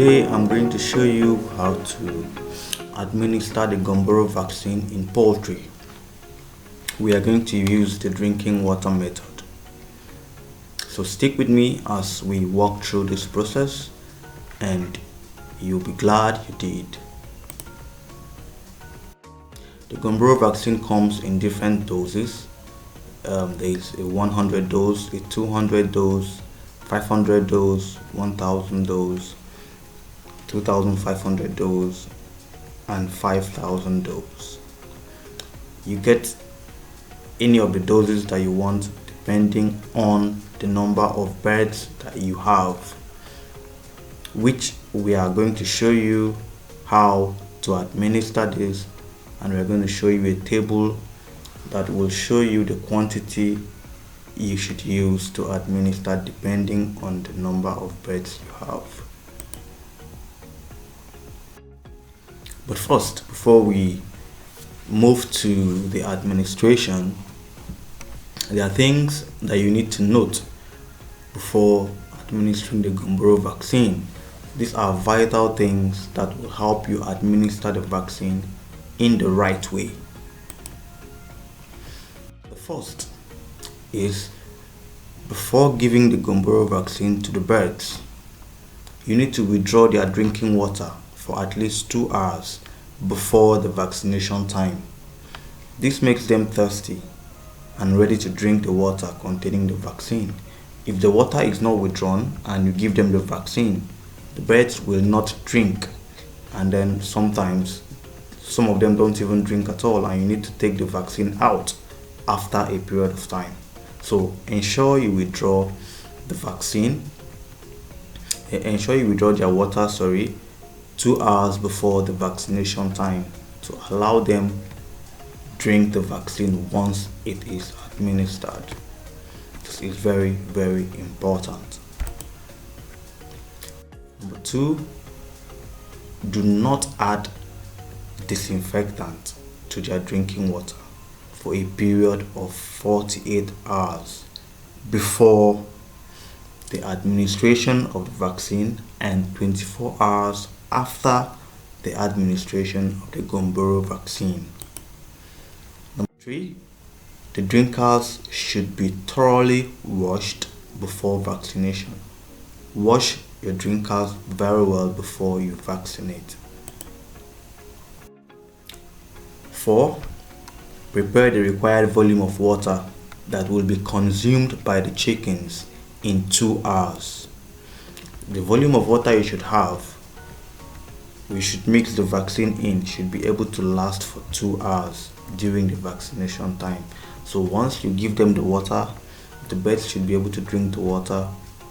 Today I'm going to show you how to administer the Gumboro vaccine in poultry. We are going to use the drinking water method. So stick with me as we walk through this process and you'll be glad you did. The Gumboro vaccine comes in different doses. There is a 100 dose, a 200 dose, 500 dose, 1000 dose, 2500 dose, and 5000 dose. You get any of the doses that you want depending on the number of birds that you have, which we are going to show you how to administer this, and we're going to show you a table that will show you the quantity you should use to administer depending on the number of birds you have. But first, before we move to the administration, there are things that you need to note before administering the Gumboro vaccine. These are vital things that will help you administer the vaccine in the right way. The first is, before giving the Gumboro vaccine to the birds, you need to withdraw their drinking water for at least 2 hours before the vaccination time. This makes them thirsty and ready to drink the water containing the vaccine. If the water is not withdrawn and you give them the vaccine, the birds will not drink, and then sometimes some of them don't even drink at all, and you need to take the vaccine out after a period of time. So ensure you withdraw the vaccine, ensure you withdraw their water 2 hours before the vaccination time to allow them drink the vaccine once it is administered. This is very, very important. Number 2, do not add disinfectant to their drinking water for a period of 48 hours before the administration of the vaccine and 24 hours after the administration of the Gumboro vaccine. Number 3, the drinkers should be thoroughly washed before vaccination. Wash your drinkers very well before you vaccinate. 4, prepare the required volume of water that will be consumed by the chickens in 2 hours. The volume of water you should have, we should mix the vaccine in, should be able to last for 2 hours during the vaccination time. So once you give them the water, the birds should be able to drink the water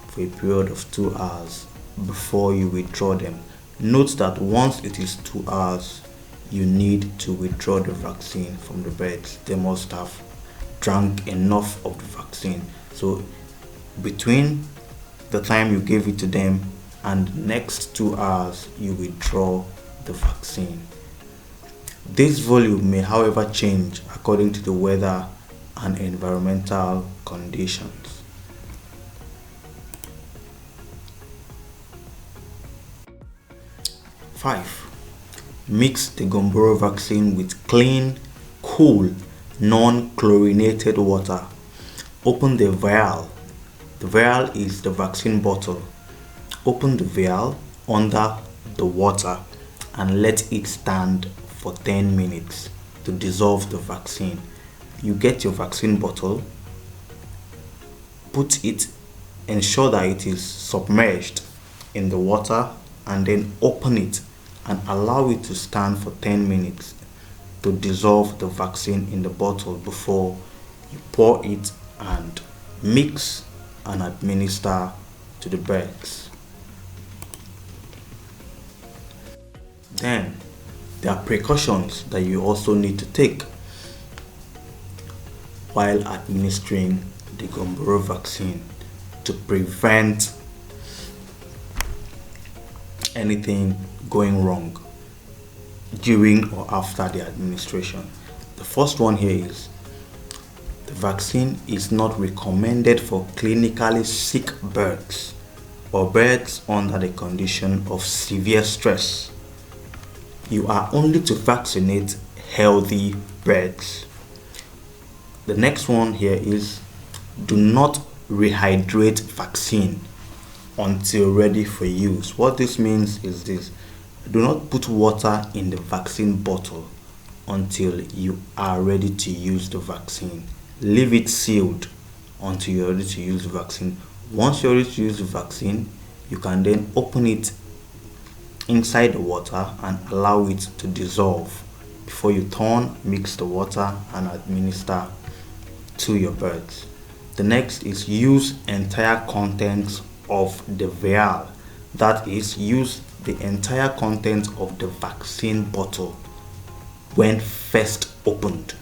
for a period of 2 hours before you withdraw them. Note that once it is 2 hours, you need to withdraw the vaccine from the birds. They must have drank enough of the vaccine. So between the time you gave it to them and the next 2 hours, you withdraw the vaccine. This volume may, however, change according to the weather and environmental conditions. Five, mix the Gumboro vaccine with clean, cool, non-chlorinated water. Open the vial. The vial is the vaccine bottle. Open the vial under the water and let it stand for 10 minutes to dissolve the vaccine. You get your vaccine bottle, put it, ensure that it is submerged in the water, and then open it and allow it to stand for 10 minutes to dissolve the vaccine in the bottle before you pour it and mix and administer to the birds. Then there are precautions that you also need to take while administering the Gumboro vaccine to prevent anything going wrong during or after the administration. The first one here is, the vaccine is not recommended for clinically sick birds or birds under the condition of severe stress. You are only to vaccinate healthy birds. The next one here is do not rehydrate vaccine until ready for use. What this means is this: do not put water in the vaccine bottle until you are ready to use the vaccine. Leave it sealed until you're ready to use the vaccine. Once you're ready to use the vaccine, you can then open it inside the water and allow it to dissolve before you turn, mix the water and administer to your birds. The next is use entire contents of the vial. That is, use the entire content of the vaccine bottle when first opened.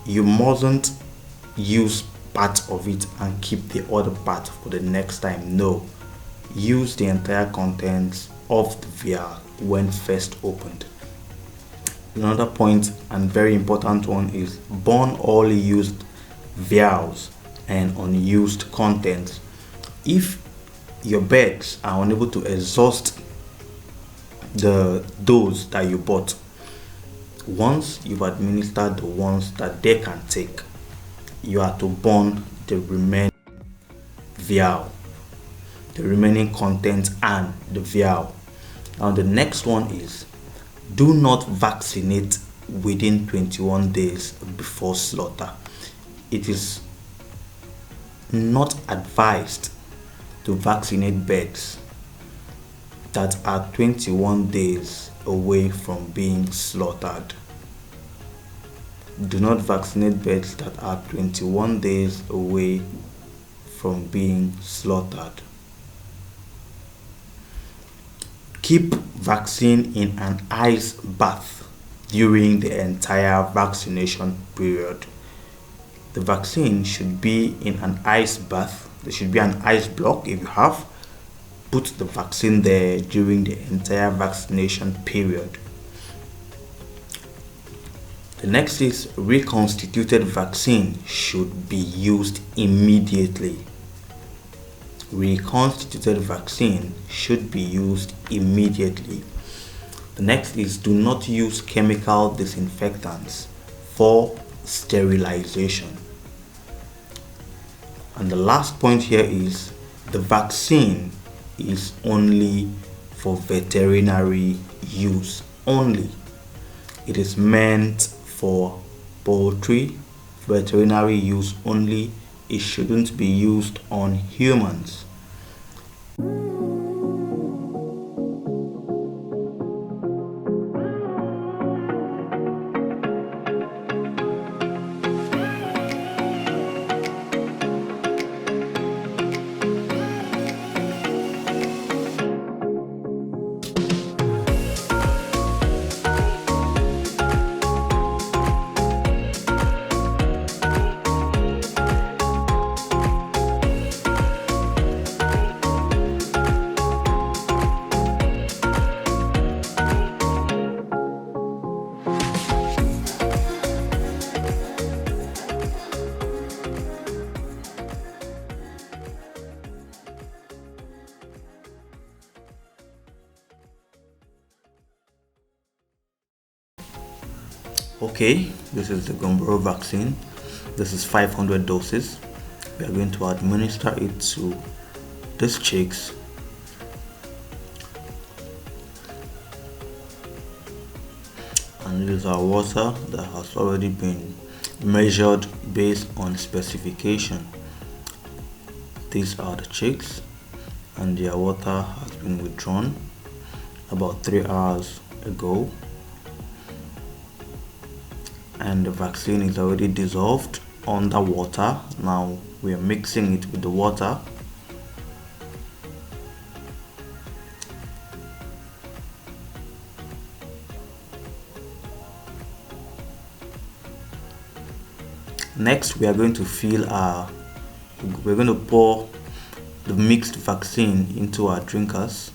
You mustn't use part of it and keep the other part for the next time. No, use the entire contents of the vial when first opened. Another point and very important one is burn all used vials and unused contents. If your birds are unable to exhaust the dose that you bought, once you've administered the ones that they can take, you are to burn the remaining vial, the remaining content and the vial. Now the next one is do not vaccinate within 21 days before slaughter. It is not advised to vaccinate birds that are 21 days away from being slaughtered. Do not vaccinate birds that are 21 days away from being slaughtered. Keep vaccine in an ice bath during the entire vaccination period. The vaccine should be in an ice bath. There should be an ice block if you have. Put the vaccine there during the entire vaccination period. The next is reconstituted vaccine should be used immediately. Reconstituted vaccine should be used immediately. The next is do not use chemical disinfectants for sterilization. And the last point here is the vaccine is only for veterinary use only. It is meant for poultry, veterinary use only. It shouldn't be used on humans. Okay, this is the Gumboro vaccine. This is 500 doses. We are going to administer it to these chicks. And this is our water that has already been measured based on specification. These are the chicks, and their water has been withdrawn about 3 hours ago. And the vaccine is already dissolved under water. Now we are mixing it with the water. Next, we are going to we're going to pour the mixed vaccine into our drinkers.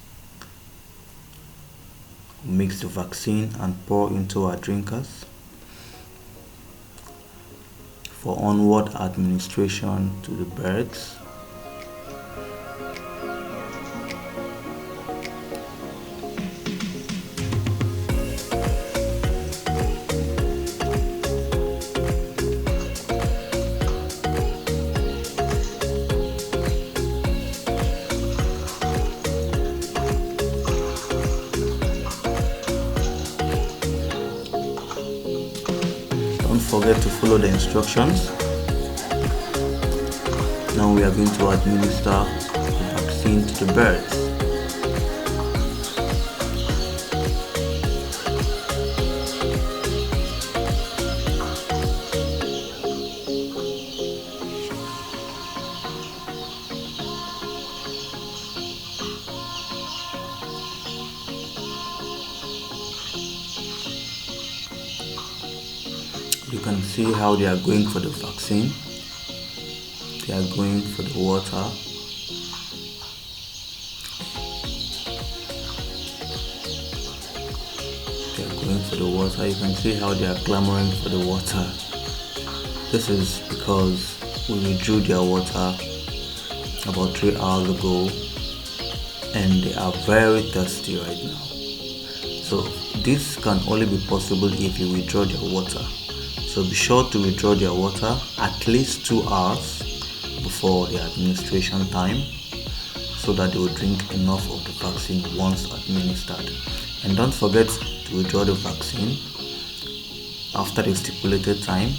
Mix the vaccine and pour into our drinkers for onward administration to the birds. Don't forget to follow the instructions. Now we are going to administer the vaccine to the birds. You can see how they are going for the vaccine. They are going for the water. They are going for the water. You can see how they are clamoring for the water. This is because we withdrew their water about 3 hours ago and they are very thirsty right now. So this can only be possible if you withdraw their water. So be sure to withdraw their water at least 2 hours before the administration time, so that they will drink enough of the vaccine once administered. And don't forget to withdraw the vaccine after the stipulated time,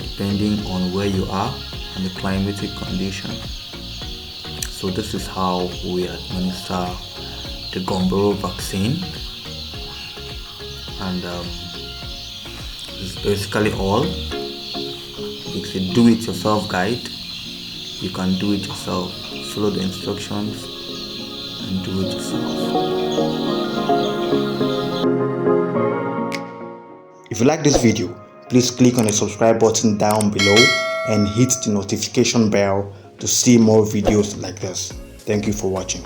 depending on where you are and the climatic condition. So this is how we administer the Gumboro vaccine, and it's basically all. It's a do-it-yourself guide. You can do it yourself. Follow the instructions and do it yourself. If you like this video, please click on the subscribe button down below and hit the notification bell to see more videos like this. Thank you for watching.